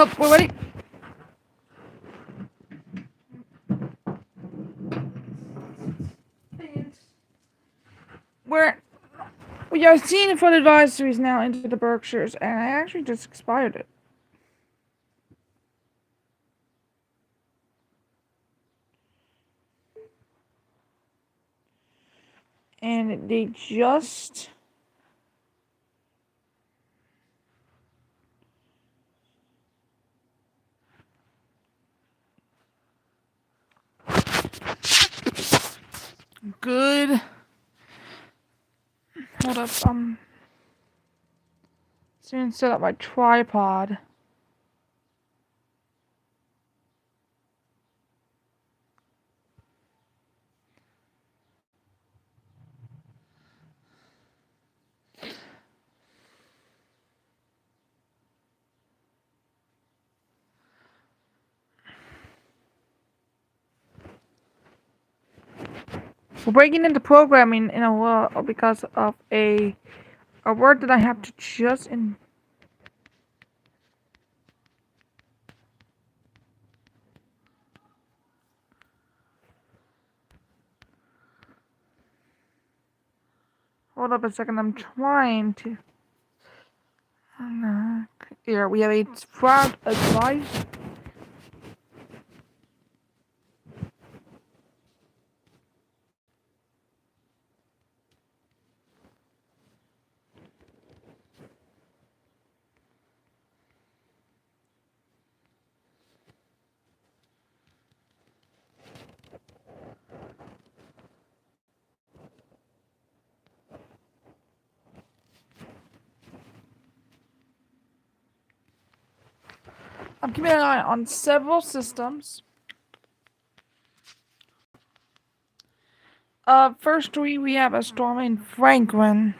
So we're ready. We are seeing flood advisories now into the Berkshires, and I actually just expired it. And they just good. Hold up. Soon set up my tripod. We're breaking into programming in a while because of a word that I have to just in. Hold up a second. I'm trying to. Here we have a fraud advice. I'm keeping an eye on several systems. First we have a storm in Franklin.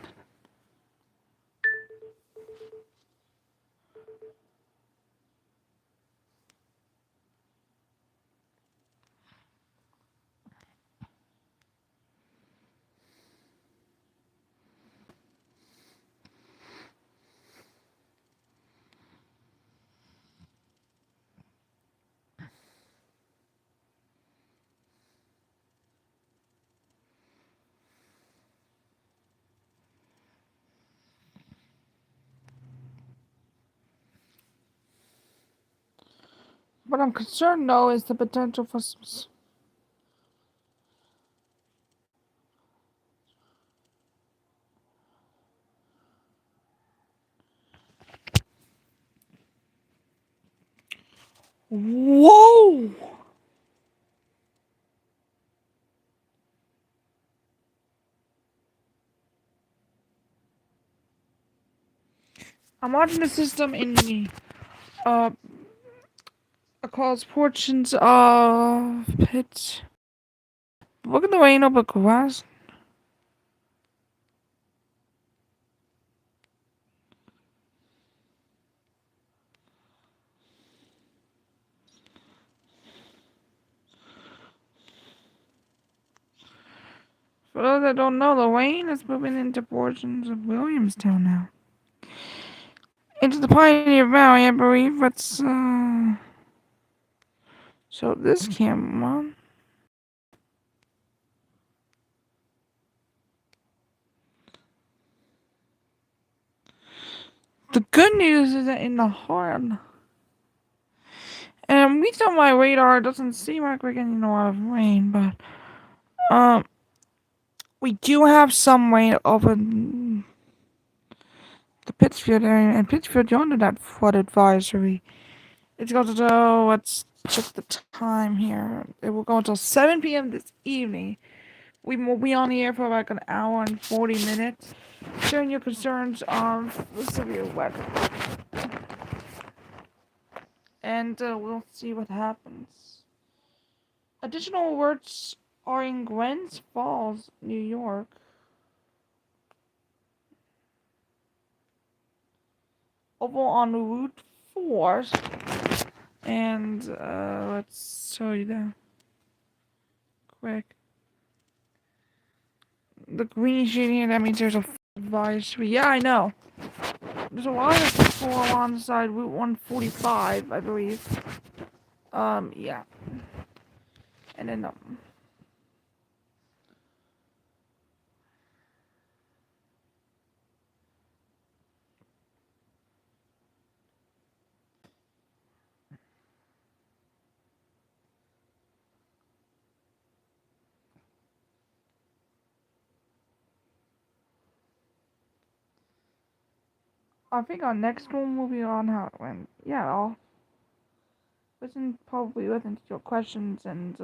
What I'm concerned though is the potential for some. Whoa! I'm watching the system in the across portions of pits. Look at the rain over grass. For those that don't know, the rain is moving into portions of Williamstown now. Into the Pioneer Valley, I believe. Let's show this camera. The good news is that in the heart, and at least on my radar, it doesn't seem like we're getting a lot of rain, but we do have some rain over the Pittsfield area, and Pittsfield, you're under that flood advisory. It's going to go, let's check the time here. It will go until 7 p.m. this evening. We will be on the air for like an hour and 40 minutes, sharing your concerns on the severe weather. And we'll see what happens. Additional alerts are in Glens Falls, New York. Over on Route 4. And let's show you that quick. The green shading here, that means there's a advisory. Yeah, I know. there's a lot of people alongside Route 145, I believe. Yeah. And then, I think our next one will be on how it went. Yeah, I'll probably listen to your questions and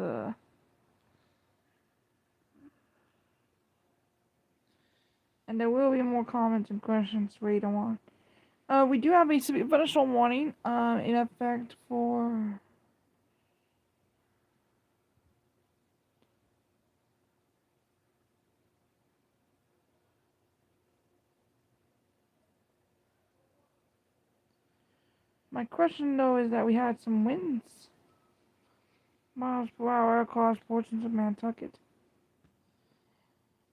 there will be more comments and questions later on. We do have a severe thunderstorm warning, in effect for. My question though is that we had some winds, miles per hour across portions of Nantucket.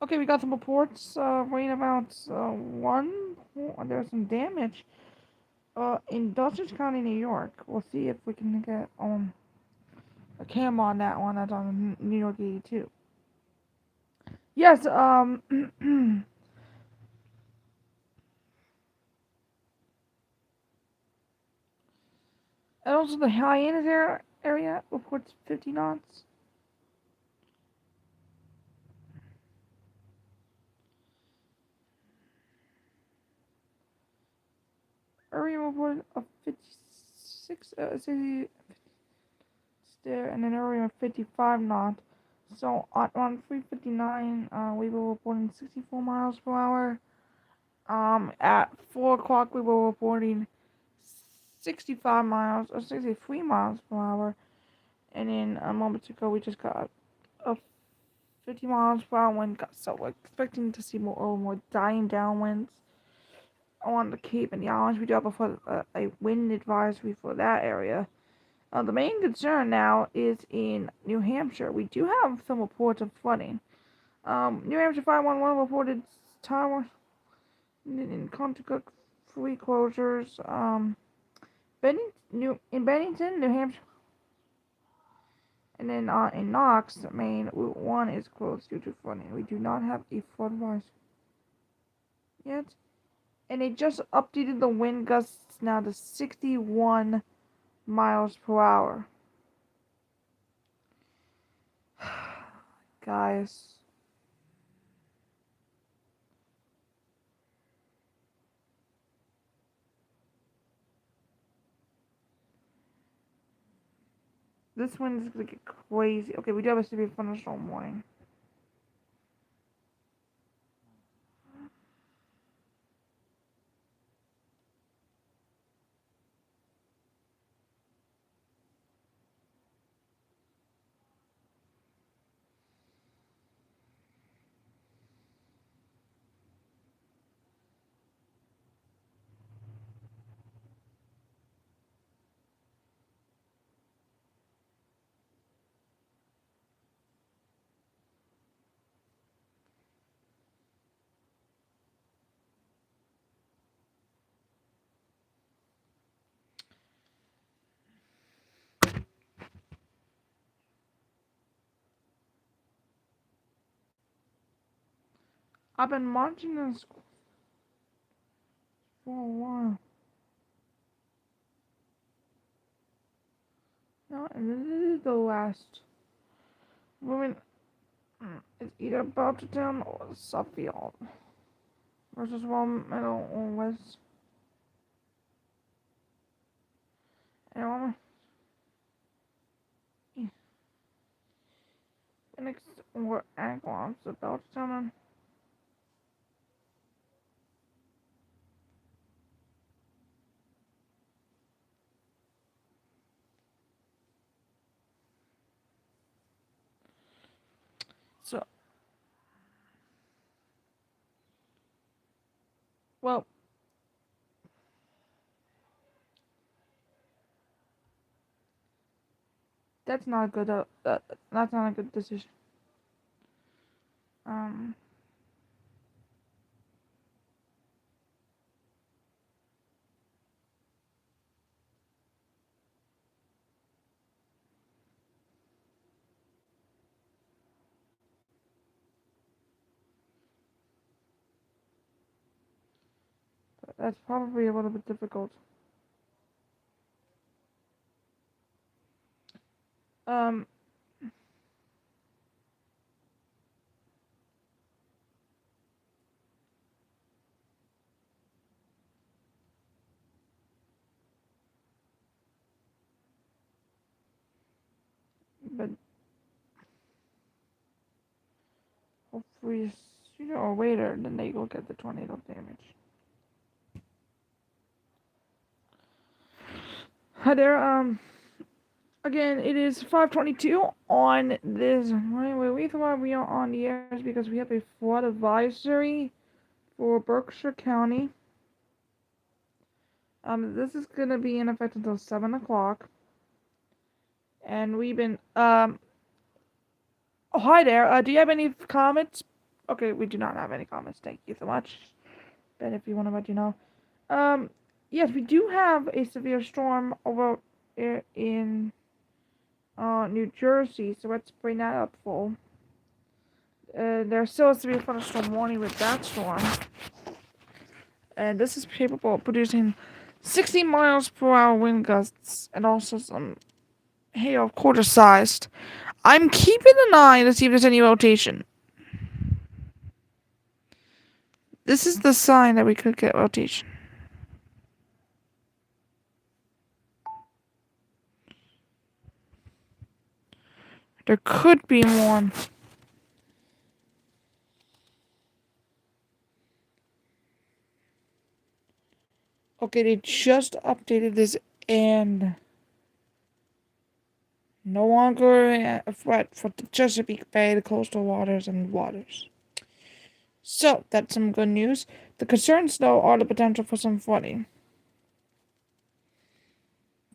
Okay, we got some reports, rain about, there's some damage, in Dutchess County, New York. We'll see if we can get, a camera on that one. That's on New York 82. Yes, and also the Hyannis area reports 50 knots. Area reported of 56, city there, and an area of 55 knots. So on 3:59, we were reporting 64 miles per hour. At 4 o'clock, we were reporting 65 miles or 63 miles per hour. And then a moment ago, we just got a 50 miles per hour wind gust. So we're expecting to see more dying down winds on the Cape and the islands. We do have a wind advisory for that area. The main concern now is in New Hampshire. We do have some reports of flooding. New Hampshire 511 reported tower in Conticook free closures. In Bennington, New Hampshire, and then in Knox, Maine, Route 1 is closed due to flooding. We do not have a flood watch yet. And they just updated the wind gusts now to 61 miles per hour. Guys. This wind is gonna get crazy. Okay, we do have a severe thunderstorm warning. I've been watching this for a while. No, and this is the last. Moving. It's either Belchertown or Suffield versus one middle or west. And Phoenix or Agawam, so Belchertown. So, well, that's not a good. That's not a good decision. Um, That's probably a little bit difficult. Um, but hopefully sooner or later, then they will get the tornado damage. Hi there. Again, it is 5:22 on this. The reason why we are on the air is because we have a flood advisory for Berkshire County. This is gonna be in effect until 7 o'clock, and we've been Oh, hi there. Do you have any comments? Okay, we do not have any comments. Thank you so much. Ben, if you want to let you know. Um, yes, we do have a severe storm over in New Jersey, so let's bring that up full. There's still a severe thunderstorm warning with that storm, and this is capable of producing 60 miles per hour wind gusts and also some hail quarter sized. I'm keeping an eye to see if there's any rotation. This is the sign that we could get rotation. There could be more. Okay, they just updated this and no longer a threat for the Chesapeake Bay, the coastal waters, and waters. So, that's some good news. The concerns, though, are the potential for some flooding.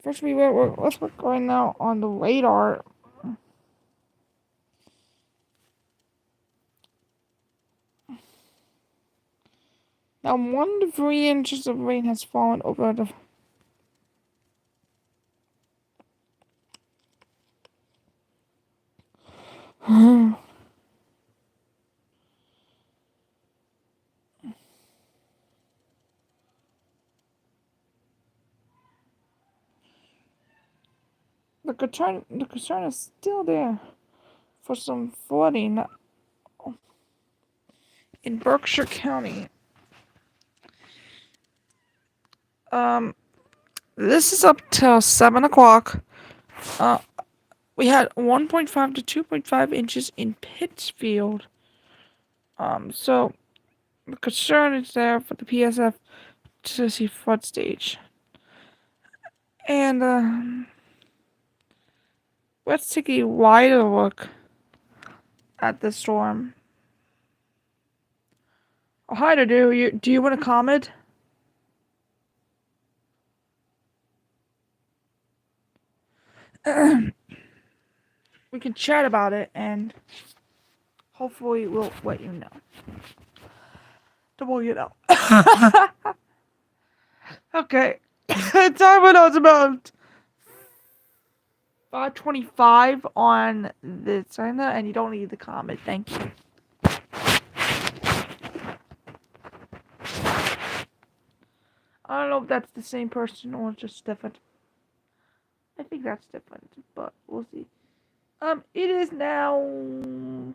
First, let's work right now on the radar. Now, 1 to 3 inches of rain has fallen over the. the concern is still there for some flooding in Berkshire County. This is up till 7 o'clock. We had 1.5 to 2.5 inches in Pittsfield. So the concern is there for the PSF to see flood stage. And let's take a wider look at the storm. Oh, hi there, do you want to comment? We can chat about it and hopefully we'll let you know. Okay. Time when I was about 5:25 on the channel, and you don't need the comment. Thank you. I don't know if that's the same person or just different. I think that's different, but we'll see. It is now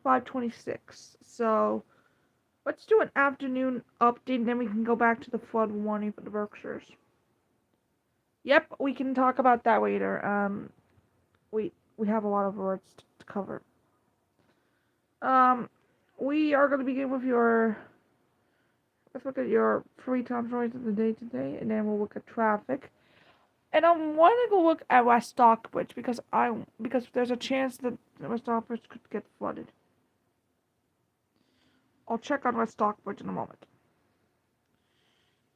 5:26, so let's do an afternoon update, and then we can go back to the flood warning for the Berkshires. Yep, we can talk about that later. We have a lot of words to cover. We are going to begin with let's look at your free time stories of the day today, and then we'll look at traffic. And I want to go look at West Stockbridge because there's a chance that West Stockbridge could get flooded. I'll check on West Stockbridge in a moment.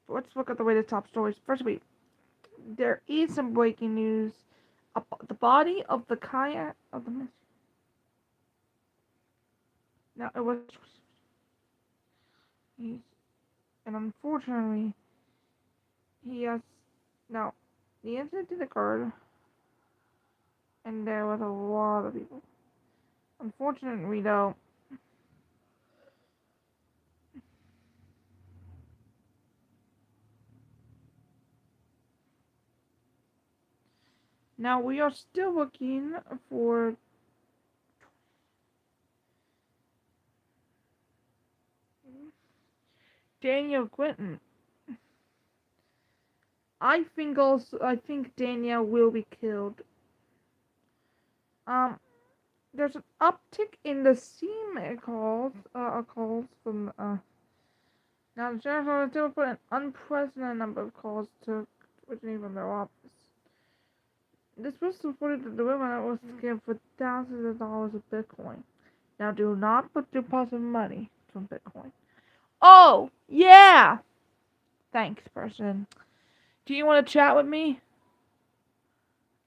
But let's look at the latest top stories. First, there is some breaking news. The body of the kayak of the now it was, and unfortunately, he has now the incident did occur, and there was a lot of people. Unfortunately, though, Now we are still looking for Daniel Quinton. I think Danielle will be killed. Um, there's an uptick in the SEAM calls from now the sheriff will still put an unprecedented number of calls to originating from their office. This was reported that the women was scammed for thousands of dollars of Bitcoin. Now do not put deposit money from Bitcoin. Oh yeah, thanks, person. Do you want to chat with me?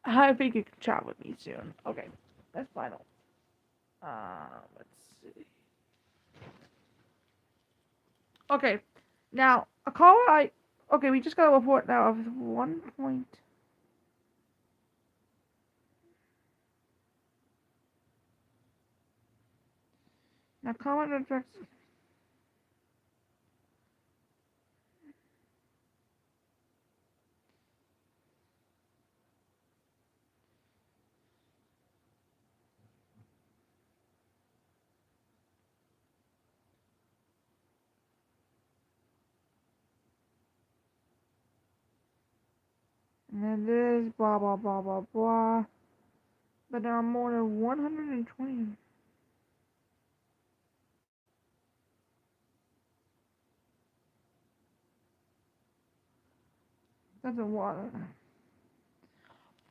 I think you can chat with me soon. Okay, that's final. Let's see. Okay, now a caller Okay, we just got a report now of 1 point. Now caller address. And it is blah blah blah blah blah. But there are more than 120. That's a lot.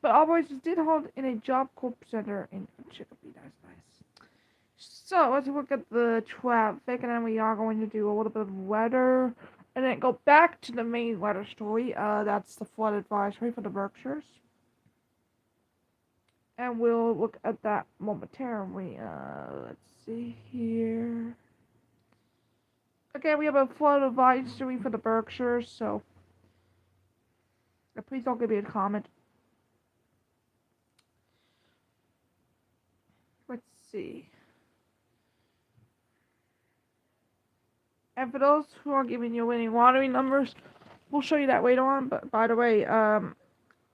But operations did hold in a job corp center in Chicopee. That's nice. So let's look at the traffic, and then we are going to do a little bit of weather, and then go back to the main weather story. That's the flood advisory for the Berkshires, and we'll look at that momentarily. Let's see here. Okay, we have a flood advisory for the Berkshires, so please don't give me a comment. Let's see. And for those who are giving you winning lottery numbers, we'll show you that later on. But by the way,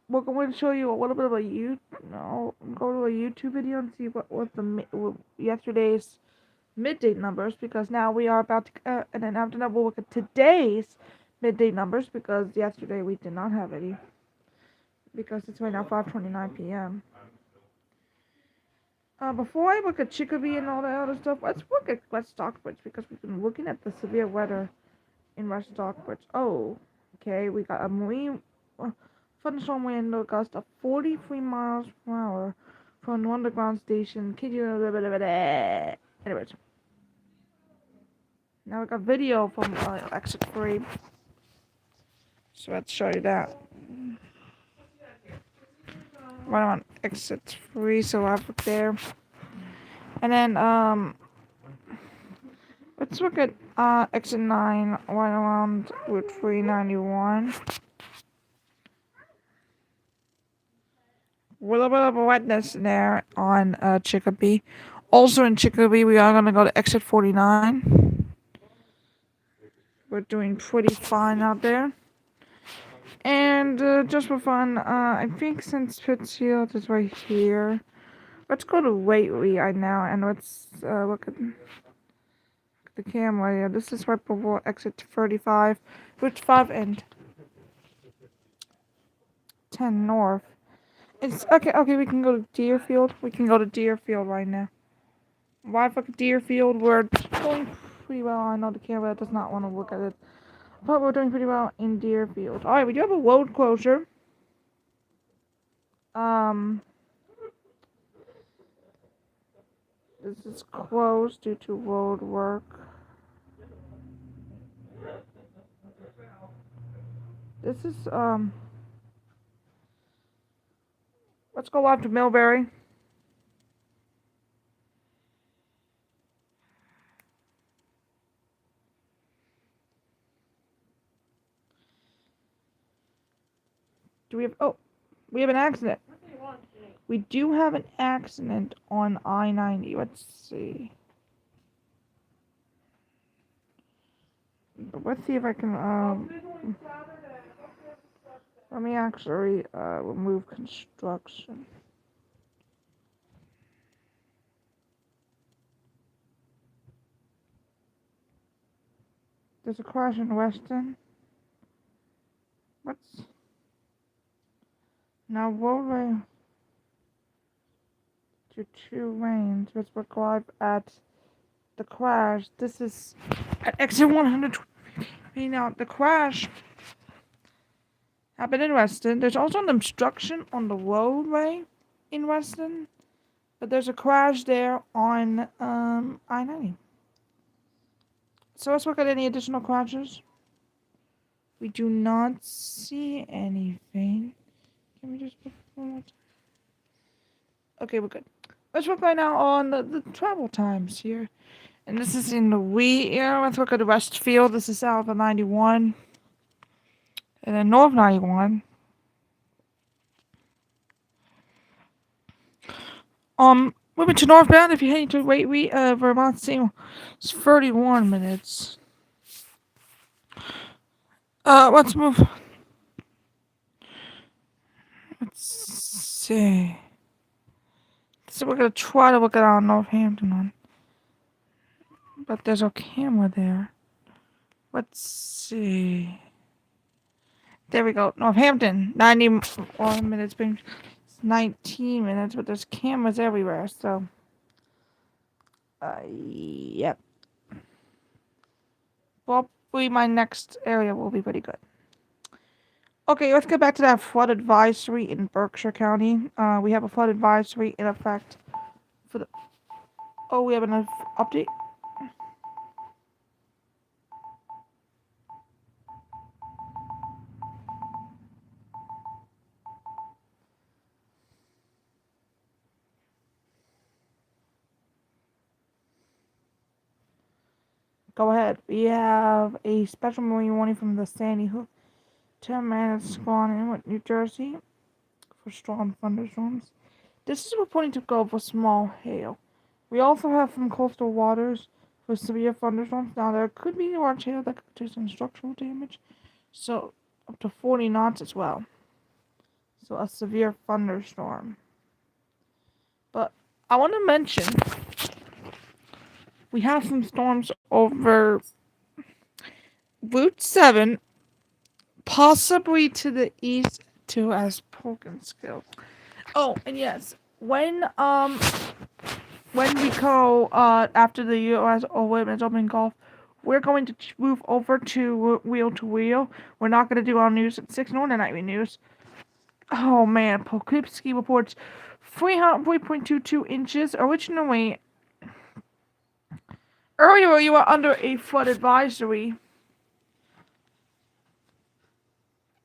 we're going to show you a little bit of a go to a YouTube video and see what yesterday's midday numbers, because now we are about to and then after that we'll look at today's midday numbers, because yesterday we did not have any, because it's right now 5:29 p.m. Before I look at Chicopee and all that other stuff, let's look at West Stockbridge, because we've been looking at the severe weather in West Stockbridge. Oh, okay, we got a marine thunderstorm wind gust of 43 miles per hour from an underground station. Anyways, now we got video from exit 3. So let's show you that. Right on exit 3, so I have it there. And then let's look at exit 9 right around Route 391. A little bit of a wetness there on Chicopee. Also in Chicopee, we are going to go to exit 49. We're doing pretty fine out there. And just for fun, I think since Pittsfield is right here, let's go to Whately right now, and let's look at the camera. Yeah, this is right before exit 35, Route 5 and 10 North. It's okay. Okay, we can go to Deerfield. We can go to Deerfield right now. Why fuck Deerfield? We're going pretty well. I know the camera does not want to look at it, but we're doing pretty well in Deerfield. All right, we do have a road closure. This is closed due to road work. This is let's go live to Millbury. Do we have we have an accident. We do have an accident on I-90. Let's see. Let's see if I can Let me actually remove construction. There's a crash in Weston. What's now roadway to two lanes, which will arrive at the crash. This is at exit 120. Now the crash happened in Weston. There's also an obstruction on the roadway in Weston, but there's a crash there on I-90. So let's look at any additional crashes. We do not see anything. Can we just put one more time? Okay, we're good. Let's look right now on the travel times here. And this is in the wheat area. Let's look at the Westfield. This is south of 91. And then north 91. Moving to northbound, if you're heading to Vermont, it's 31 minutes. Let's move. Let's see. So we're gonna try to look at our Northampton one. But there's a camera there. Let's see. There we go. Northampton, 91 minutes. Being 19 minutes, but there's cameras everywhere, so. Yep. Probably my next area will be pretty good. Okay, let's get back to that flood advisory in Berkshire County. We have a flood advisory in effect for the. Oh, we have an update. Go ahead. We have a special marine warning from the Sandy Hook 10-minute squad in New Jersey for strong thunderstorms. This is reporting to go for small hail. We also have from coastal waters for severe thunderstorms. Now there could be large hail that could do some structural damage, so up to 40 knots as well. So a severe thunderstorm. But I want to mention we have some storms over Route 7, possibly to the east to as Perkins. Oh, and yes, when we go after the U.S. Women's Open Golf, we're going to move over to wheel to wheel. We're not going to do our news at 6 nor the nightly news. Oh man, Poughkeepsie reports 3.22 inches. Originally, earlier you were under a flood advisory.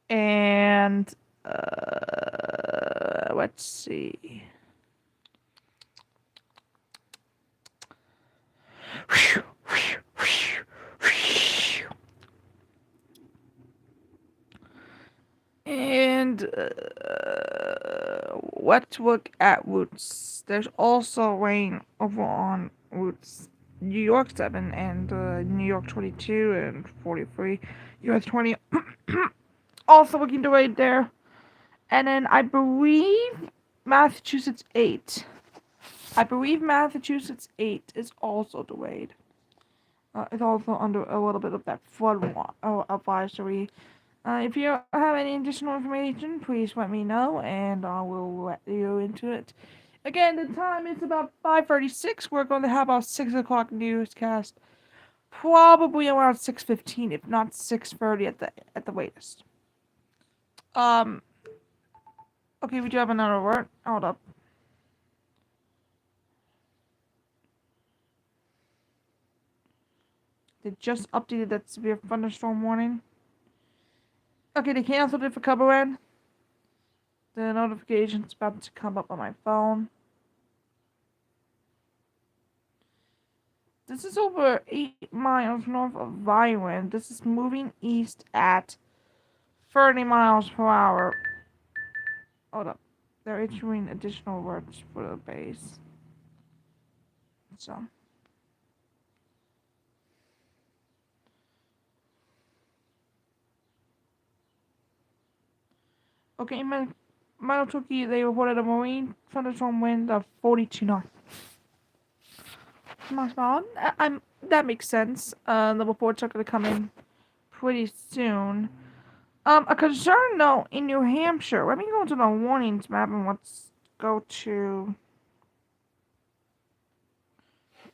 And let's see. And let's look at routes. There's also rain over on routes New York 7 and New York 22 and 43, US 20. Also looking delayed there. And then I believe Massachusetts 8. I believe Massachusetts 8 is also delayed. It's also under a little bit of that flood advisory. If you have any additional information, please let me know, and I will let you into it. Again, the time is about 5:36. We're going to have our 6 o'clock newscast, probably around 6:15, if not 6:30 at the latest. Okay, we do have another word. Hold up. They just updated that severe thunderstorm warning. Okay, they canceled it for Cumberland. The notification's about to come up on my phone. This is over 8 miles north of Violin. This is moving east at 30 miles per hour. Hold up. They're issuing additional words for the base. So. Okay, in Manotoki, they reported a marine thunderstorm wind of 42 knots. Marshmallow, that makes sense. The reports are going to come in pretty soon. A concern note in New Hampshire. Let me go to the warnings map and let's go to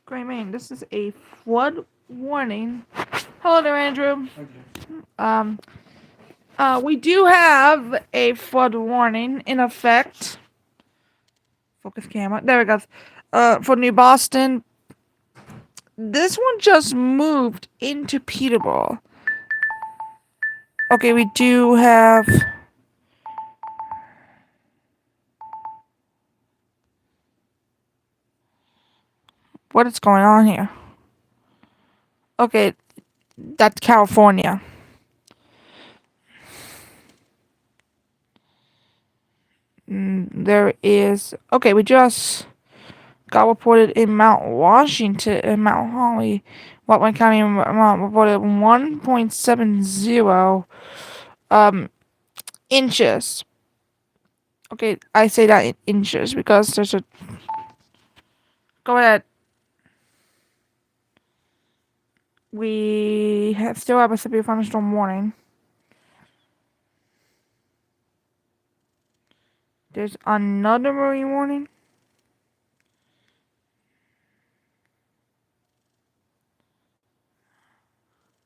Gray Main. This is a flood warning. Hello there, Andrew. We do have a flood warning in effect. Focus camera. There we go. For New Boston. This one just moved into Peterborough. Okay, we do have. What is going on here? Okay, that's California. There is. Okay, we just got reported in Mount Washington, in Mount Holly, Whatland County, reported 1.70 inches. Okay, I say that in inches because there's a. Go ahead. We still have a severe thunderstorm warning. There's another marine warning.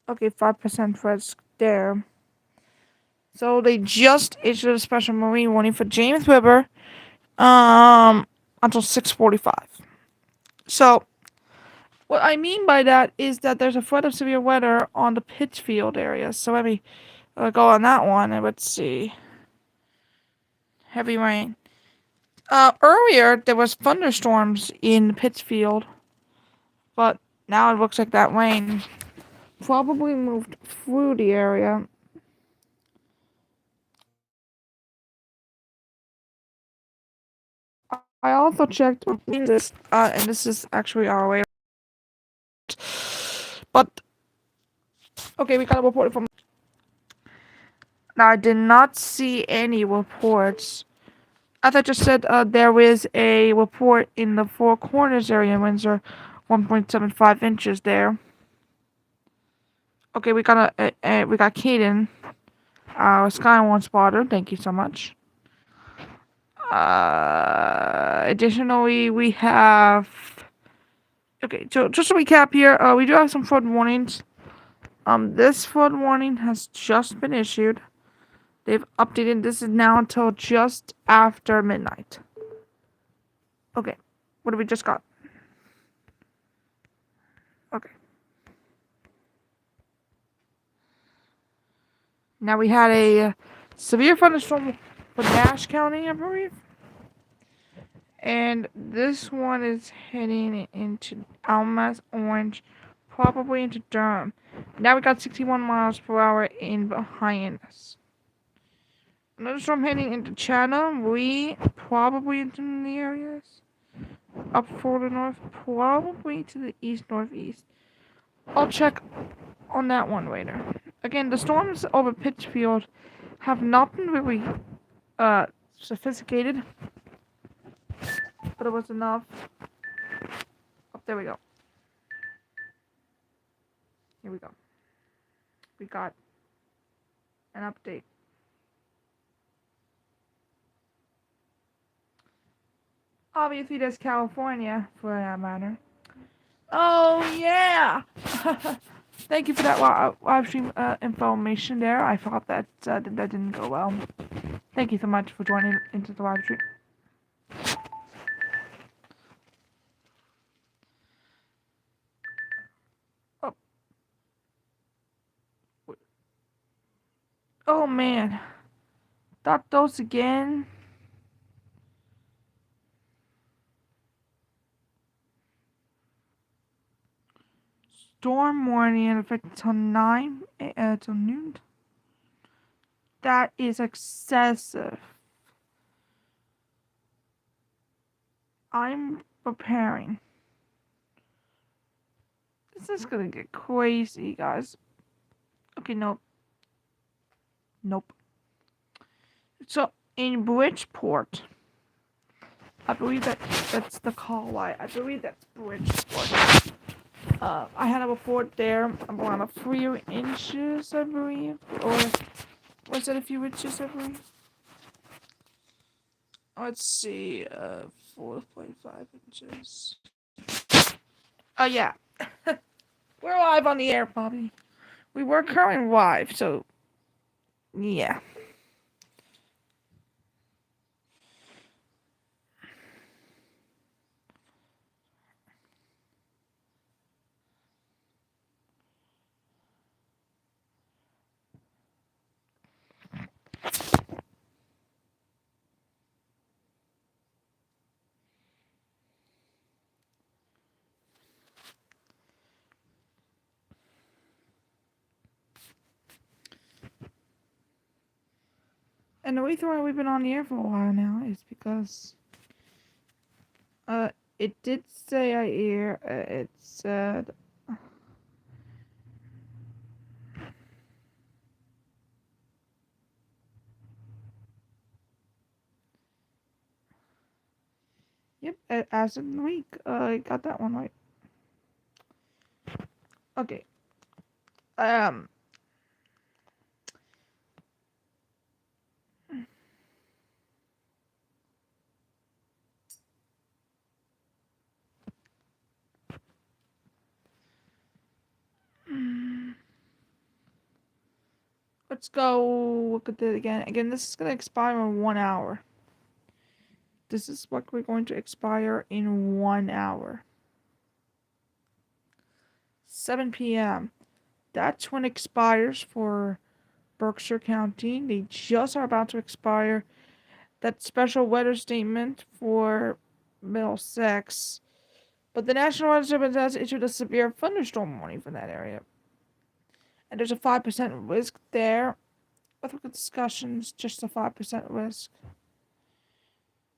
Okay, 5% risk there. So they just issued a special marine warning for James River, until 6:45. So what I mean by that is that there's a threat of severe weather on the Pittsfield area. So let me go on that one and let's see. Heavy rain. Earlier there was thunderstorms in Pittsfield, but now it looks like that rain probably moved through the area. I also checked this, and this is actually our way. But okay, we got a report from. Now I did not see any reports. As I just said, there is a report in the Four Corners area in Windsor, 1.75 inches there. Okay, we got we got Caden, our Skywarn spotter. Thank you so much. Additionally, we have. Okay, so just to recap here, we do have some flood warnings. This flood warning has just been issued. They've updated. This is now until just after midnight. Okay, what do we just got? Okay. Now we had a severe thunderstorm for Nash County, I believe. And this one is heading into Almas, Orange, probably into Durham. Now we got 61 miles per hour in behind us. Another storm heading into Chatham, we probably into the areas. Up further north, probably to the east-northeast. I'll check on that one later. Again, the storms over Pittsfield have not been really sophisticated, but it was enough. Oh, there we go. Here we go. We got an update. Obviously, there's California, for that matter. Oh, yeah! Thank you for that live stream information there. I thought that that didn't go well. Thank you so much for joining into the live stream. Oh. Oh, man. Thought those again. Storm warning in effect till 9 till noon. That is excessive. I'm preparing. This is gonna get crazy, guys. Okay, nope. Nope. So in Bridgeport, I believe that's the call light. I believe that's Bridgeport. I had a report there around a few inches, I believe, or was it a few inches, I believe? Let's see, 4.5 inches. Oh yeah, we're live on the air, Bobby. We were currently live, so yeah. And the reason why we've been on the air for a while now is because it did say I hear it said yep, as in the week. I got that one right. Okay. Um let's go look at it again. Again, this is gonna expire in 1 hour. This is what we're going to expire in 1 hour. 7 p.m. That's when it expires for Berkshire County. They just are about to expire that special weather statement for Middlesex. But the National Weather Service has issued a severe thunderstorm warning for that area. And there's a 5% risk there. With discussions, just a 5% risk.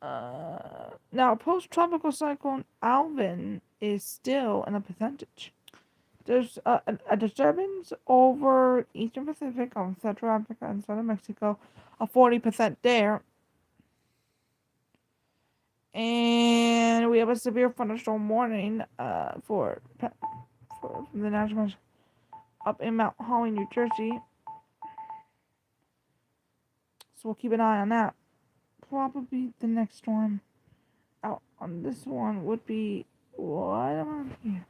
Now, post-tropical cyclone Alvin is still in a percentage. There's a disturbance over Eastern Pacific on Central Africa and Southern Mexico, a 40% there. And we have a severe thunderstorm warning for the National up in Mount Holly, New Jersey. So we'll keep an eye on that. Probably the next storm out on this one would be what around here.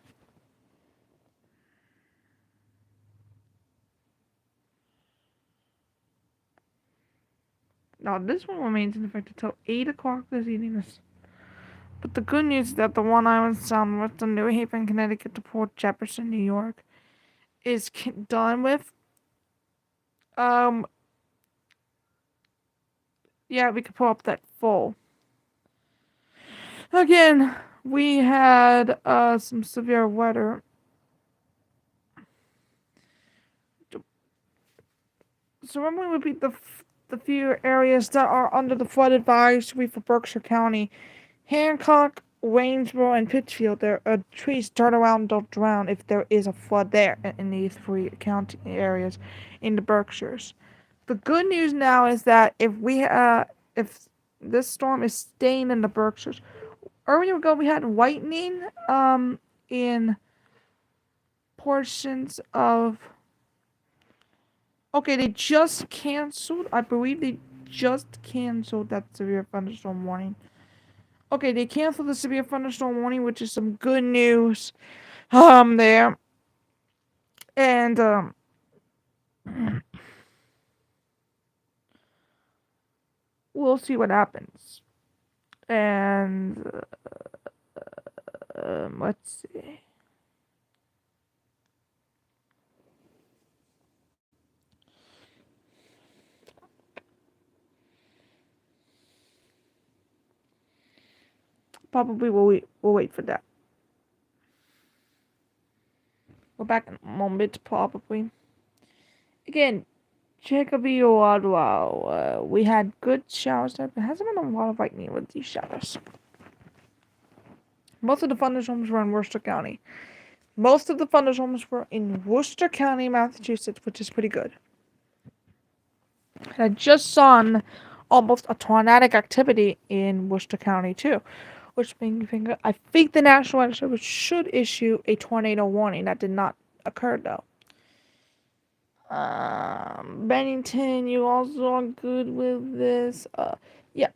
Now this one remains in effect until 8 o'clock this evening. But the good news is that the one island sound with the New Haven, Connecticut to Port Jefferson, New York is done with. Yeah, we could pull up that full. Again, we had some severe weather. So I'm going to repeat the few areas that are under the flood advisory for Berkshire County. Hancock, Waynesboro, and Pittsfield. There are trees turn around and don't drown if there is a flood there in these three county areas in the Berkshires. The good news now is that if this storm is staying in the Berkshires, earlier ago we had lightning in portions of. Okay, they just canceled. I believe they just canceled that severe thunderstorm warning. Okay, they canceled the severe thunderstorm warning, which is some good news. There. And we'll see what happens. And let's see. Probably we'll wait for that. We're back in a moment, probably. Again, Jacoby Wadwell. We had good showers there, but hasn't been a lot of lightning with these showers. Most of the thunderstorms were in Worcester County. Most of the thunderstorms were in Worcester County, Massachusetts, which is pretty good. And I just saw on almost a tornadic activity in Worcester County too, which made me think I think the National Weather Service should issue a tornado warning. That did not occur though. Bennington, you also are good with this. Yeah.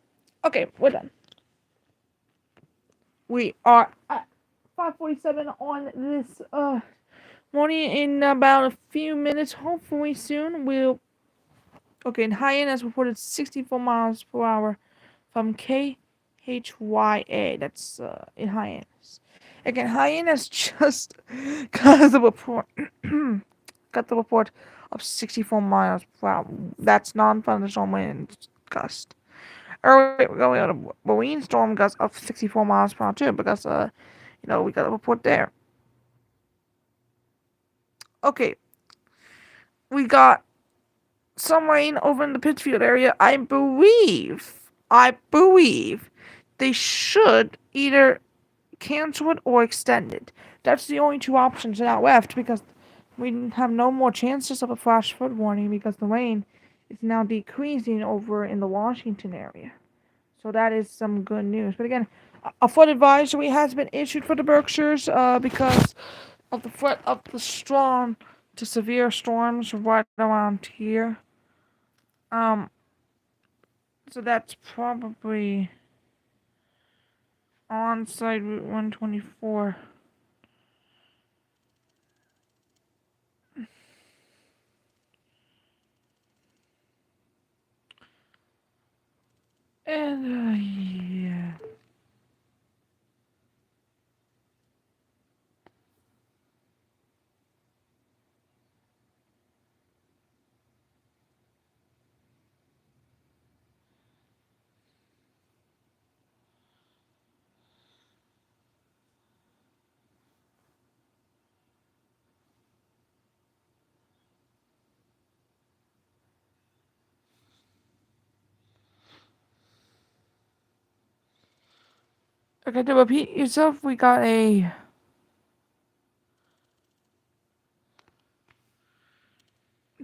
Okay, we're done. We are at 5:47 on this morning. In about a few minutes, hopefully soon, we'll. Okay, and Hyannis has reported 64 miles per hour from KHYA. That's in Hyannis. Again, Hyannis just got the report. got the report of 64 miles per hour. That's non-thunderstorm wind gust. Earlier, we got a marine storm gust of 64 miles per hour too, because we got a report there. Okay, we got some rain over in the Pittsfield area. I believe they should either cancel it or extend it. That's the only two options now left, because we have no more chances of a flash flood warning because the rain is now decreasing over in the Washington area. So that is some good news. But again, a flood advisory has been issued for the Berkshires because of the threat of the strong to severe storms right around here. So that's probably on side Route 124. And yeah. Okay, to repeat yourself, we got a.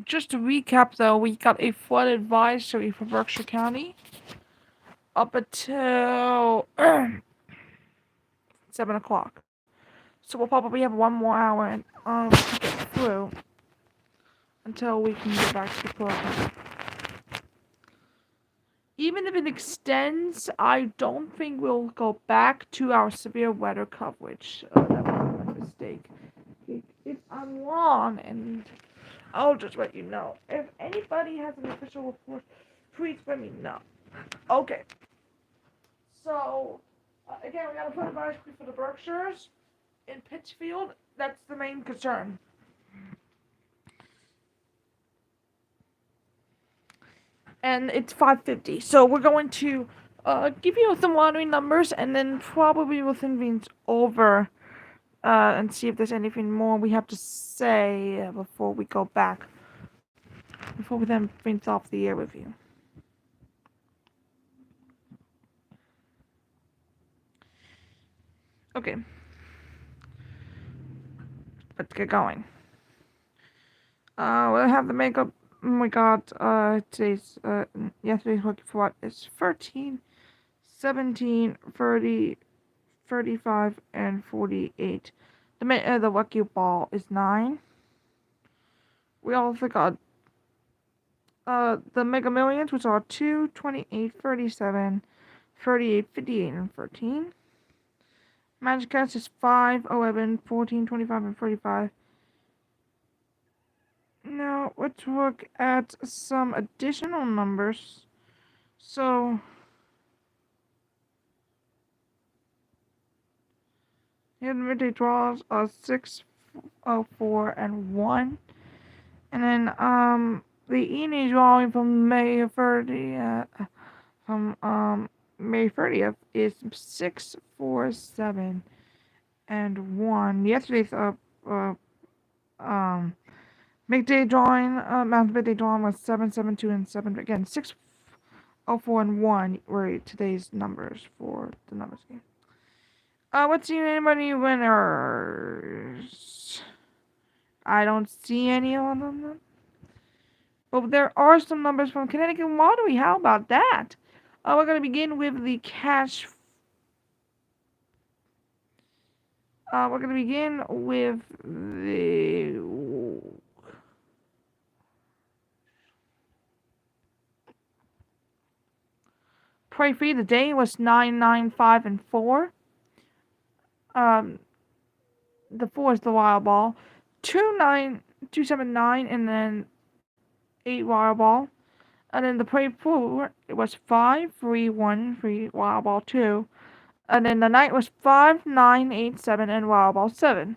Just to recap, though, we got a flood advisory for Berkshire County up until 7 o'clock. So we'll probably have 1 more hour to get through until we can get back to the program. Even if it extends, I don't think we'll go back to our severe weather coverage. That was my mistake. If I'm wrong, and I'll just let you know. If anybody has an official report, please let me know. Okay. So, again, we got a flood advisory for the Berkshires in Pittsfield. That's the main concern. And it's 5:50. So we're going to give you some lottery numbers, and then probably we'll think things over and see if there's anything more we have to say before we go back. Before we then finish off the year with you. Okay. Let's get going. We'll have the makeup. We got yesterday's lucky for what is 13, 17, 30, 35, and 48. The lucky ball is 9. We also got the Mega Millions, which are 2, 28, 37, 38, 58, and 13. Magic Cats is 5, 11, 14, 25, and 35. Now, let's look at some additional numbers. So, here the midday draws are 6, 4, and 1. And then, the evening drawing from May 30th, May 30th is 6, 4, 7, and 1. Yesterday's, midday drawing, midday drawing was 7, 7, 2, and 7. Again, 6, 4, and 1 were today's numbers for the numbers game. Let's see anybody winners. I don't see any on them. But there are some numbers from Connecticut Lottery. How about that? We're going to begin with the cash. We're going to begin with the pray free. The day was 995 and 4. Um, the 4 is the wild ball. 29279 and then 8 wild ball. And then the pray 4 it was 5313 wild ball 2. And then the night was 5987 and wild ball 7.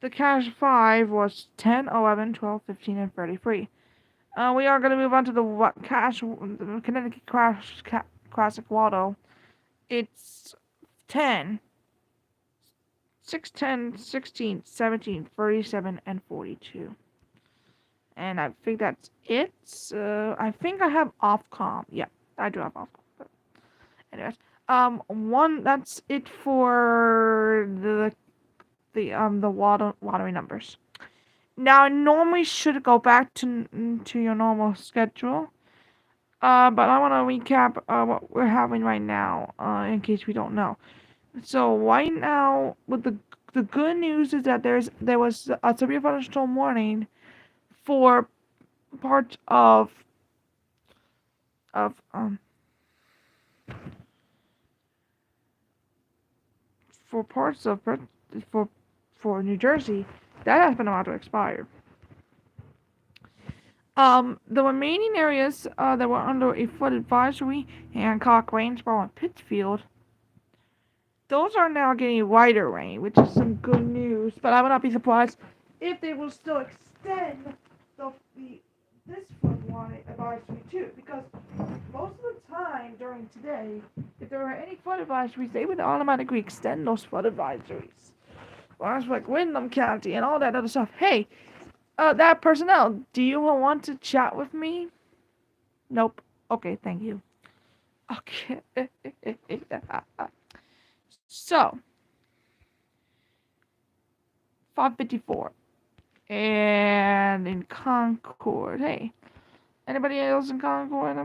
The cash 5 was 10, 11, 12, 15, and 33. We are going to move on to the Connecticut Classic Lotto. It's 10, 6, 10, 16, 17, 37, and 42. And I think that's it. I think I have Ofcom. Yeah, I do have Ofcom. But anyways, that's it for the lottery numbers. Now I normally should go back to your normal schedule. But I want to recap what we're having right now, in case we don't know. So right now, with the good news is that there was a severe thunderstorm warning for parts of for parts of for for New Jersey that has been about to expire. The remaining areas that were under a flood advisory, Hancock, Waynesboro, and Pittsfield, those are now getting lighter rain, which is some good news. But I would not be surprised if they will still extend this flood warning advisory too, because most of the time during today, if there are any flood advisories, they would automatically extend those flood advisories. Whereas like Windham County and all that other stuff. Hey, that personnel, do you want to chat with me? Nope. Okay, thank you. Okay. So, 554. And in Concord. Hey, anybody else in Concord?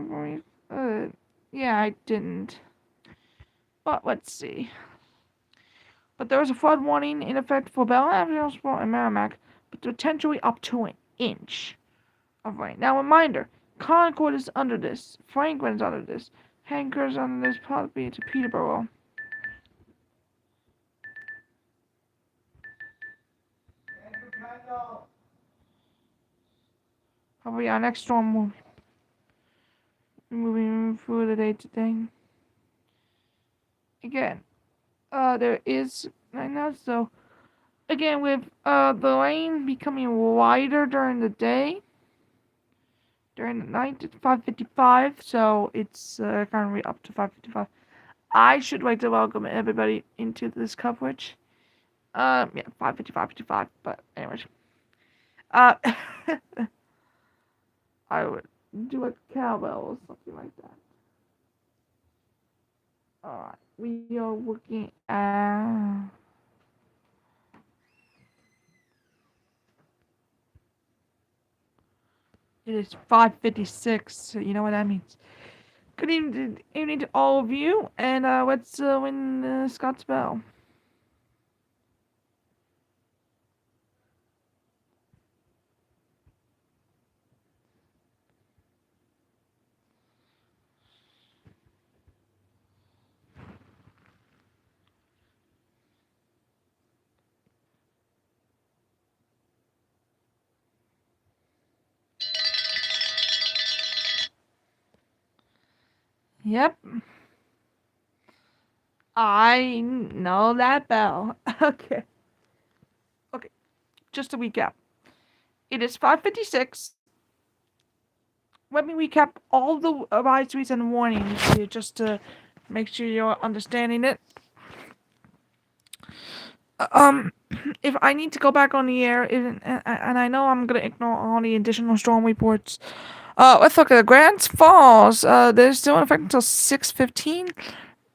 Yeah, I didn't. But let's see. But there was a flood warning in effect for Bell Avenue and Merrimack, but potentially up to an inch of rain. Now, reminder, Concord is under this. Franklin's under this. Hanker's under this. Probably to Peterborough. Probably our next storm will be moving through the day to day. Again, there is right now, so again with the rain becoming lighter during the day. During the night, it's 5:55, so it's currently up to 5:55. I should like to welcome everybody into this coverage. Yeah, 5:55. But anyways, uh, I would do a cowbell or something like that. Alright, we are looking at. It is 5:56, so you know what that means. Good evening to all of you, and let's win Scott's Bell. Yep, I know that bell. Okay. Okay, just to recap. It is 5:56. Let me recap all the advisories and warnings here just to make sure you're understanding it. Um, if I need to go back on the air, and I know I'm gonna ignore all the additional storm reports. Let's look at Grants Falls. They're still in effect until 6:15.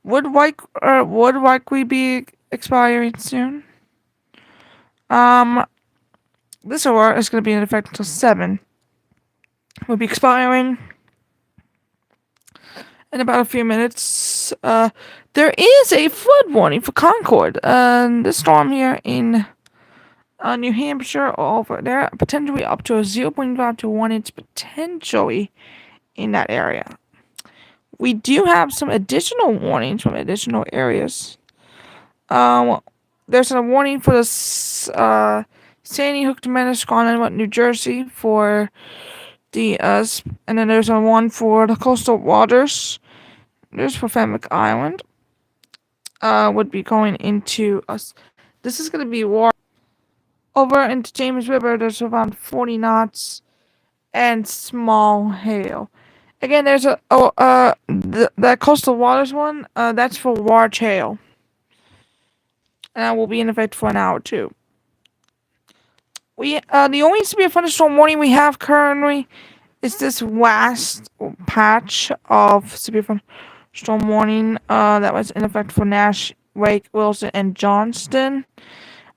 Would likely be expiring soon. This aurora is gonna be in effect until 7. will be expiring in about a few minutes. There is a flood warning for Concord. This storm here in New Hampshire over there, potentially up to a 0.5 to 1 inch potentially in that area. We do have some additional warnings from additional areas. There's a warning for the Sandy Hook to Manasquan, New Jersey for the and then there's a one for the coastal waters. There's for Fenwick Island. Would be going into us. This is gonna be war over into James River. There's around 40 knots and small hail. Again, there's that coastal waters one. That's for large hail, and that will be in effect for an hour too. The only severe thunderstorm warning we have currently is this last patch of severe thunderstorm warning that was in effect for Nash, Wake, Wilson, and Johnston.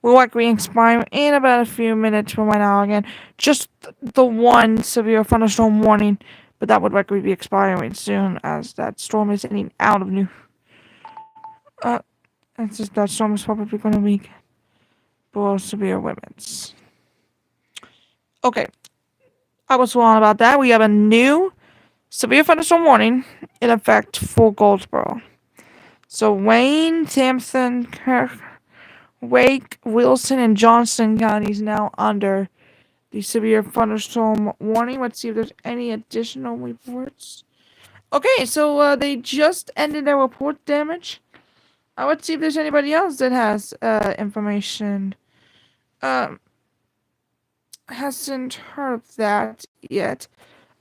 Will likely expire in about a few minutes from right now. Again, just the one severe thunderstorm warning, but that would likely be expiring soon as that storm is heading out of New. It's just that storm is probably going to be below severe limits. Okay, I was wrong about that. We have a new severe thunderstorm warning in effect for Goldsboro. So Wayne, Sampson, Kirk, Wake, Wilson, and Johnston counties now under the severe thunderstorm warning. Let's see if there's any additional reports. Okay, so they just ended their report damage. Let's see if there's anybody else that has information. Hasn't heard of that yet.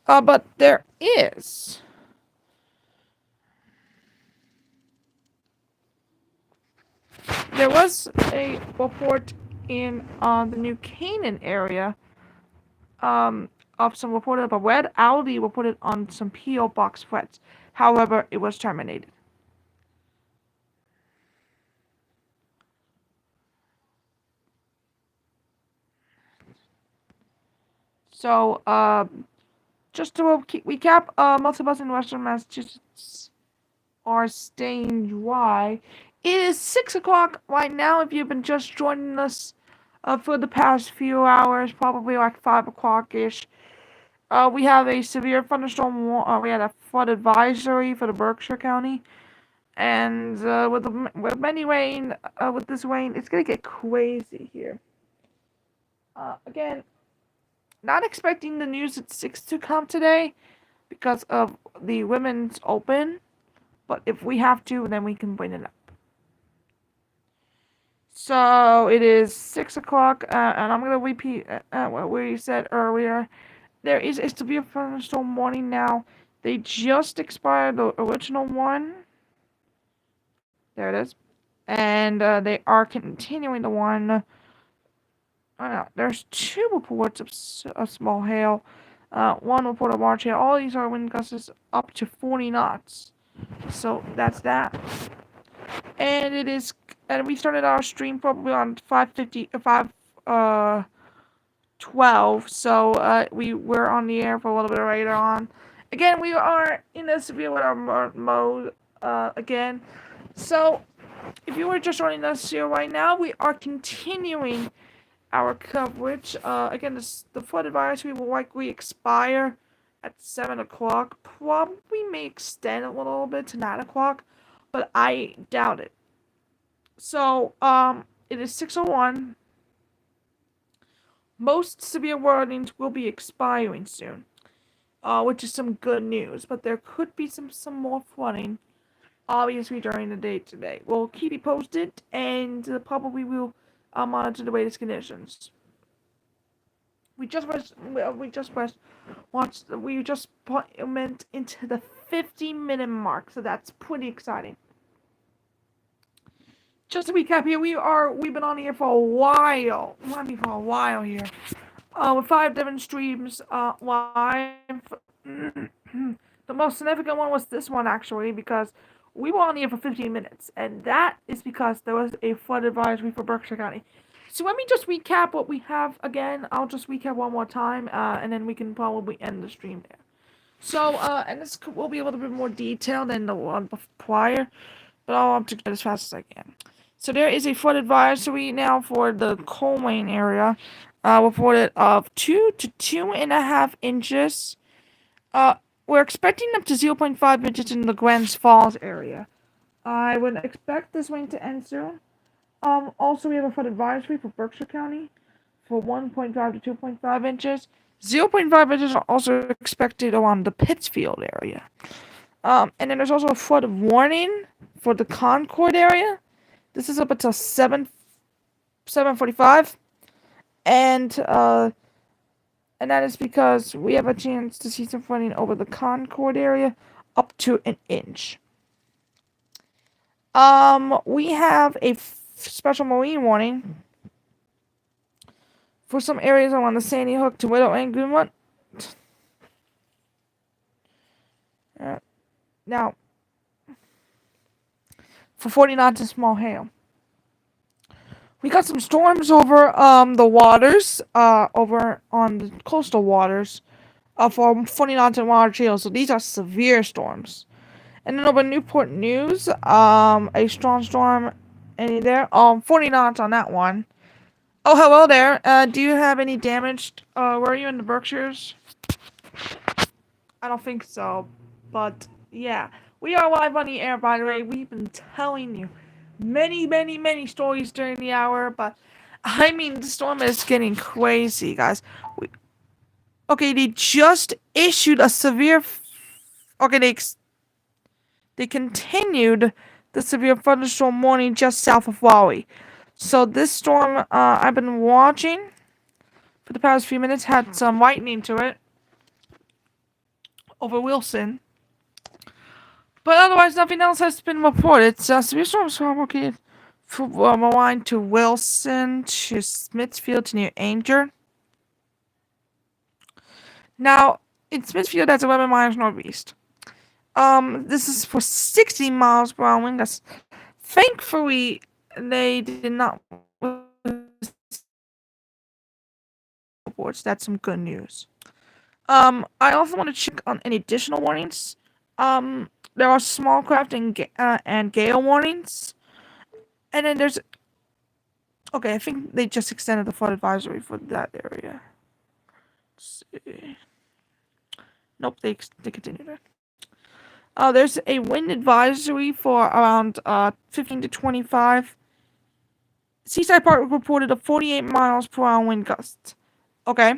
But there is. There was a report in the New Canaan area of some reported of a red Audi reported on some P.O. box threats. However, it was terminated. So, just to recap, most of us in Western Massachusetts are staying dry. It is 6 o'clock right now. If you've been just joining us for the past few hours, probably like 5 o'clock-ish, we have a severe thunderstorm. We had a flood advisory for the Berkshire County. And with many rain, with this rain, it's going to get crazy here. Again, not expecting the news at 6 to come today because of the Women's Open. But if we have to, then we can bring it up. So it is 6 o'clock, and I'm going to repeat what we said earlier. There is a severe thunderstorm warning now. They just expired the original one. There it is. And they are continuing the one. There's 2 reports of small hail. 1 report of large hail. All these are wind gusts up to 40 knots. So that's that. And it is, and we started our stream probably on 5:12. So we were on the air for a little bit later on. Again, we are in a severe weather mode again. So if you were just joining us here right now, we are continuing our coverage. Again, the flood advisory will likely expire at 7 o'clock. Probably may extend a little bit to 9 o'clock, but I doubt it. So, it is 6:01. Most severe warnings will be expiring soon, which is some good news, but there could be some more flooding, obviously, during the day today. We'll keep you posted, and probably will monitor the latest conditions. We just went into the 50-minute mark, so that's pretty exciting. Just to recap here, we've been on here for a while. Here. With 5 different streams live. The most significant one was this one actually, because we were on here for 15 minutes, and that is because there was a flood advisory for Berkshire County. So let me just recap what we have again. I'll just recap one more time, and then we can probably end the stream there. So, and this will be a little bit more detailed than the one prior, but I'll have to get as fast as I can. So there is a flood advisory now for the coal mine area, reported of 2 to 2.5 inches. We're expecting up to 0.5 inches in the Glens Falls area. I would expect this rain to end soon. Also, we have a flood advisory for Berkshire County for 1.5 to 2.5 inches. 0.5 inches are also expected around the Pittsfield area. And then there's also a flood warning for the Concord area. This is up until 7:45, and that is because we have a chance to see some flooding over the Concord area up to an inch. We have a special marine warning for some areas around the Sandy Hook to Widow and Greenwood. Now, for 40 knots and small hail. We got some storms over the waters, over on the coastal waters, for 40 knots and water chill. So these are severe storms. And then over Newport News, a strong storm. Any there? 40 knots on that one. Oh, hello there. Do you have any damage? Were you in the Berkshires? I don't think so, but yeah. We are live on the air, by the way. We've been telling you many stories during the hour, but I mean, the storm is getting crazy, guys. Okay, they just issued a severe... Okay, they continued the severe thunderstorm warning just south of Raleigh. So this storm, I've been watching for the past few minutes, had some lightning to it over Wilson. But otherwise, nothing else has been reported. Severe storms are located from line to Wilson to Smithfield to near Anger. Now, in Smithfield, that's 11 miles northeast. This is for 60 miles per hour wind gusts. Thankfully, they did not reports. That's some good news. I also want to check on any additional warnings. There are small craft and gale warnings. And then there's... Okay, I think they just extended the flood advisory for that area. Let's see. Nope, they continued it. There's a wind advisory for around 15 to 25. Seaside Park reported a 48 miles per hour wind gust. Okay.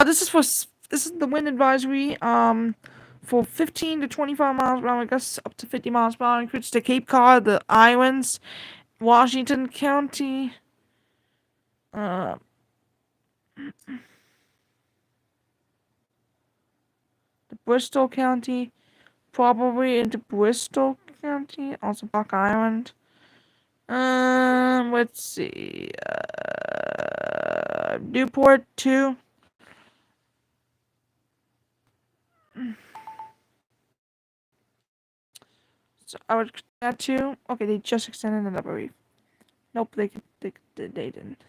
This is the wind advisory for 15 to 25 miles per hour wind gusts up to 50 miles per hour. Includes the Cape Cod, the islands, Washington County, the Bristol County, probably into Bristol County, also Buck Island. Let's see, Newport too. So I would that too. Okay, they just extended it, I believe. Nope, they didn't.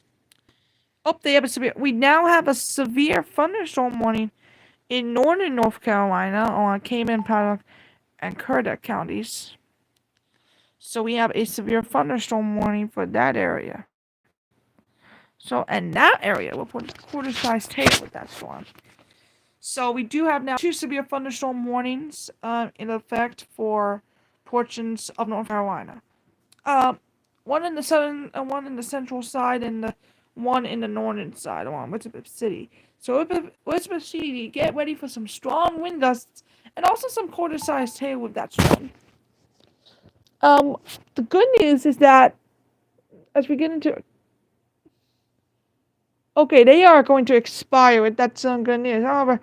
Oh, they have a severe. We now have a severe thunderstorm warning in northern North Carolina on Cayman, Paddock, and Currituck counties. So we have a severe thunderstorm warning for that area. So, and that area will put a quarter-sized hail with that storm. So we do have now 2 severe thunderstorm warnings in effect for portions of North Carolina. One in the southern, one in the central side, and the one in the northern side along Elizabeth City. So Elizabeth City, get ready for some strong wind gusts and also some quarter-sized hail with that storm. The good news is that as we get into... Okay, they are going to expire. That's some good news. However,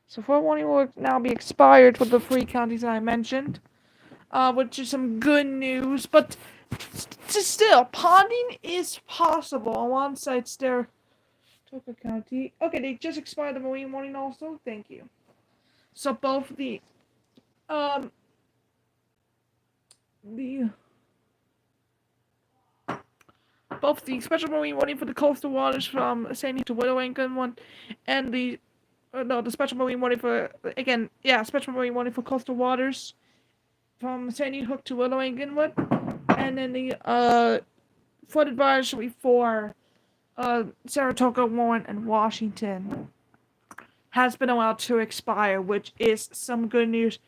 so forewarning will now be expired for the 3 counties that I mentioned, which is some good news. But still, ponding is possible on one side. Saratoga County. Okay, they just expired the marine warning also. Thank you. So um the both the special marine warning for the coastal waters from Sandy to Widow one, and the no, the special marine warning for again, yeah, special marine warning for coastal waters from Sandy Hook to Willow and Glenwood, and then the flood advisory for Saratoga, Warren, and Washington has been allowed to expire, which is some good news.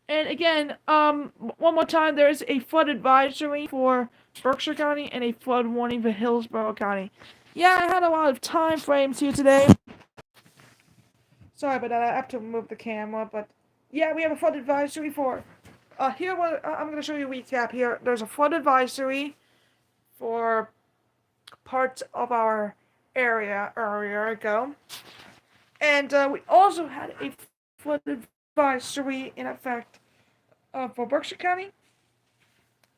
And again, one more time, there is a flood advisory for Berkshire County and a flood warning for Hillsborough County. Yeah, I had a lot of time frames here today. Sorry about that. I have to move the camera, but yeah, we have a flood advisory for. Here, I'm going to show you a recap here. There's a flood advisory for parts of our area earlier ago, and we also had a flood advisory in effect for Berkshire County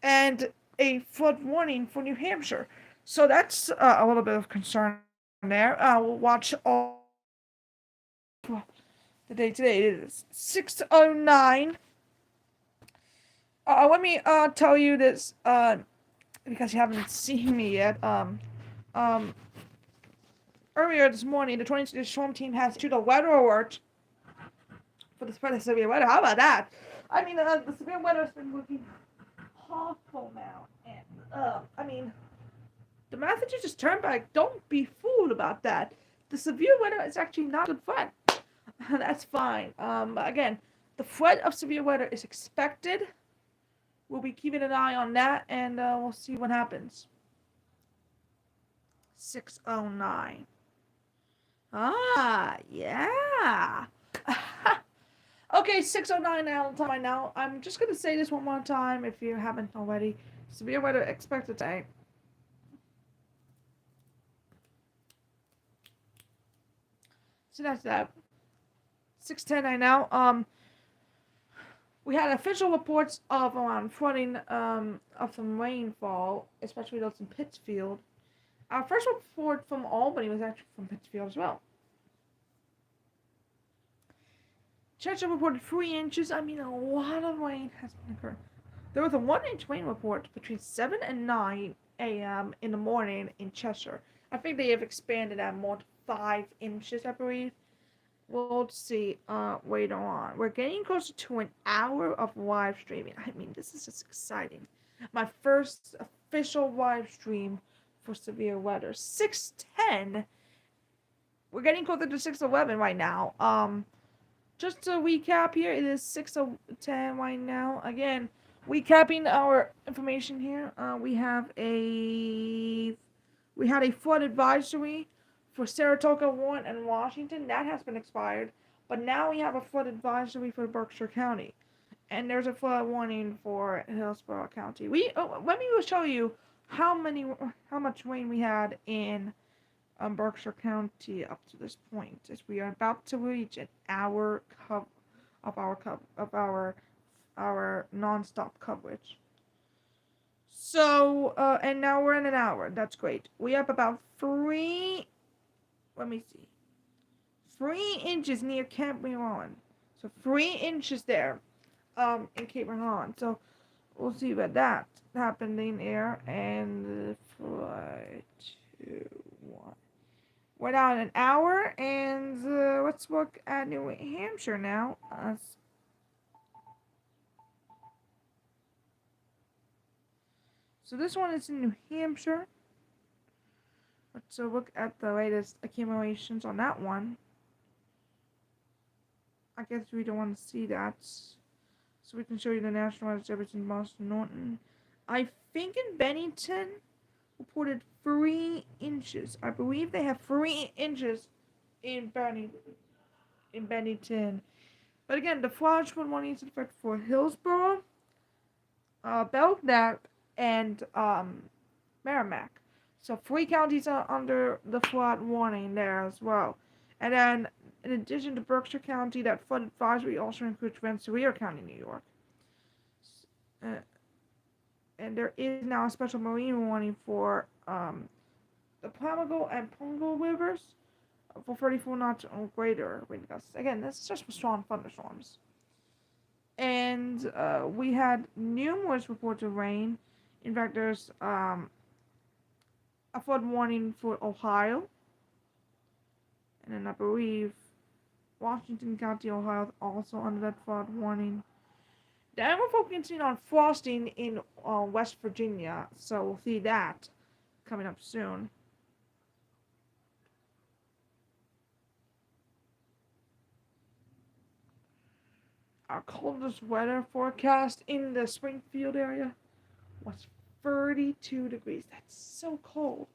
and a flood warning for New Hampshire. So that's a little bit of concern there. We'll watch all the day today. It is 6:09. Let me tell you this because you haven't seen me yet. Um, Earlier this morning, the 20 storm team has issued a weather alert for the spread of severe weather. How about that? I mean, the severe weather has been looking awful now, and I mean, the Massachusetts Turnpike. Don't be fooled about that. The severe weather is actually not a good threat. That's fine. Again, the threat of severe weather is expected. We'll be keeping an eye on that, and we'll see what happens. 6:09. Ah, yeah. Okay, 6:09 now. Time now. I'm just gonna say this one more time if you haven't already. Severe weather expected today. So that's that. 6:10 right now. We had official reports of around flooding of some rainfall, especially those in Pittsfield. Our first report from Albany was actually from Pittsfield as well. Chester reported 3 inches. I mean, a lot of rain has been occurring. There was a 1-inch rain report between 7 and 9 a.m. in the morning in Chester. I think they have expanded that more to 5 inches, I believe. We'll see later on. We're getting closer to an hour of live streaming. I mean, this is just exciting. My first official live stream for severe weather. 6:10. We're getting closer to 6:11 right now. Just to recap here, it is 6:10 right now. Again, recapping our information here. We had a flood advisory for Saratoga, Warren, and Washington. That has been expired. But now we have a flood advisory for Berkshire County. And there's a flood warning for Hillsborough County. Let me show you how much rain we had in Berkshire County up to this point, as we are about to reach an hour of our nonstop coverage. So and now we're in an hour. That's great. We have about 3 inches near Cape Mahon. So 3 inches there, in Cape Mahon. So we'll see what that happening there. And 3, 2, 1. We're down an hour, and let's look at New Hampshire now. So this one is in New Hampshire. Let's look at the latest accumulations on that one. I guess we don't want to see that. So we can show you the National Weather Service in Boston, Norton. I think in Bennington reported 3 inches. I believe they have 3 inches in Bennington. But again, the flash warning is in effect for Hillsborough, Belknap, and Merrimack. So 3 counties are under the flood warning there as well. And then, in addition to Berkshire County, that flood advisory also includes Rensselaer County, New York. And there is now a special marine warning for the Plamego and Pongo rivers for 34 knots or greater wind gusts. Again, this is just for strong thunderstorms. And we had numerous reports of rain. In fact, there's a flood warning for Ohio, and then I believe Washington County, Ohio, also under that flood warning. Then we're focusing on frosting in West Virginia, so we'll see that coming up soon. Our coldest weather forecast in the Springfield area was 32 degrees. That's so cold.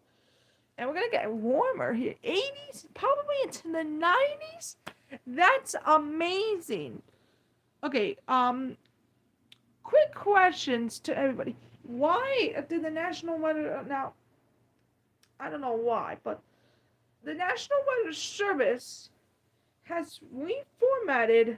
And we're gonna get warmer here. 80s, probably into the 90s. That's amazing. Okay, quick questions to everybody. Why did the National Weather now I don't know why, but the National Weather Service has reformatted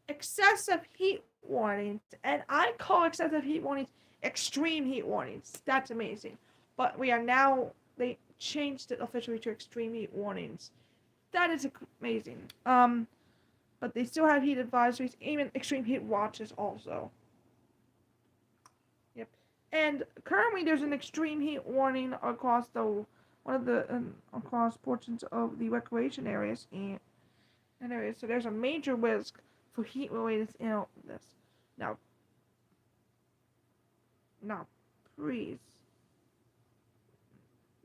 excessive heat warnings, and I call excessive heat warnings extreme heat warnings. That's amazing. But they changed it officially to extreme heat warnings. That is amazing. But they still have heat advisories, even extreme heat watches also. Yep. And currently there's an extreme heat warning across across portions of the recreation areas and areas. So there's a major risk for heat related illness. Now, please.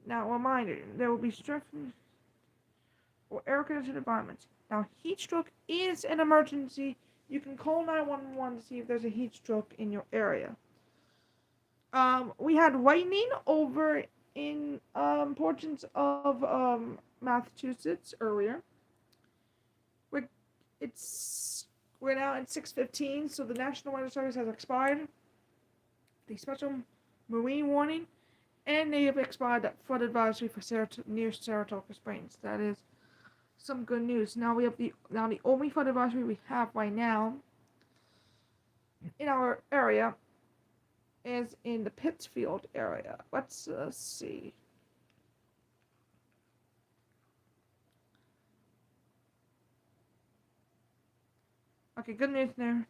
Now, reminder, there will be strict or air conditioned environments. Now, heat stroke is an emergency. You can call 911 to see if there's a heat stroke in your area. We had lightning over in portions of Massachusetts earlier. We're now at 6:15, so the National Weather Service has expired the special marine warning, and they have expired that flood advisory for near Saratoga Springs. That is some good news. Now the only flood advisory we have right now in our area is in the Pittsfield area. Let's see. Okay, good news there.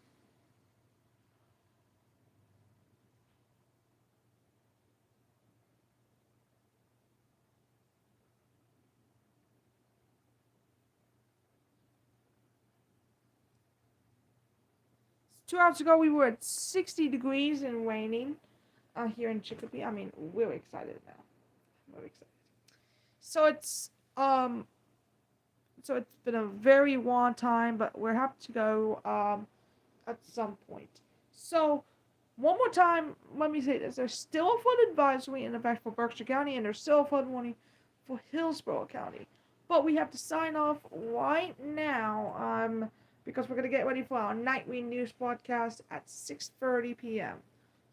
Two hours ago, we were at 60 degrees and raining here in Chicopee. I mean, we're excited now. We're excited. So it's been a very long time, but we're happy to go at some point. So, one more time, let me say this. There's still a flood advisory in effect for Berkshire County, and there's still a flood warning for Hillsborough County. But we have to sign off right now because we're going to get ready for our nightly news broadcast at 6:30 p.m.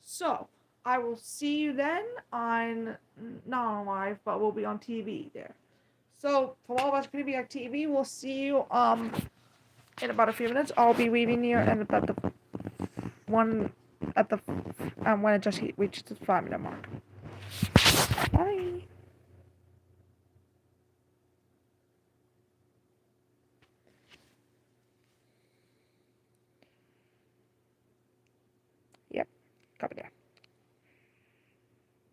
So, I will see you then not on live, but we'll be on TV there. So, from all of us going to be on TV, we'll see you in about a few minutes. I'll be reading here and about the one at the when it just reaches the 5-minute mark. Bye. Yep, copy there.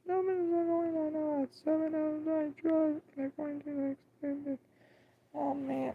No minutes are going on now. It's 7 hours. I drive. I'm going to extend it. Oh man.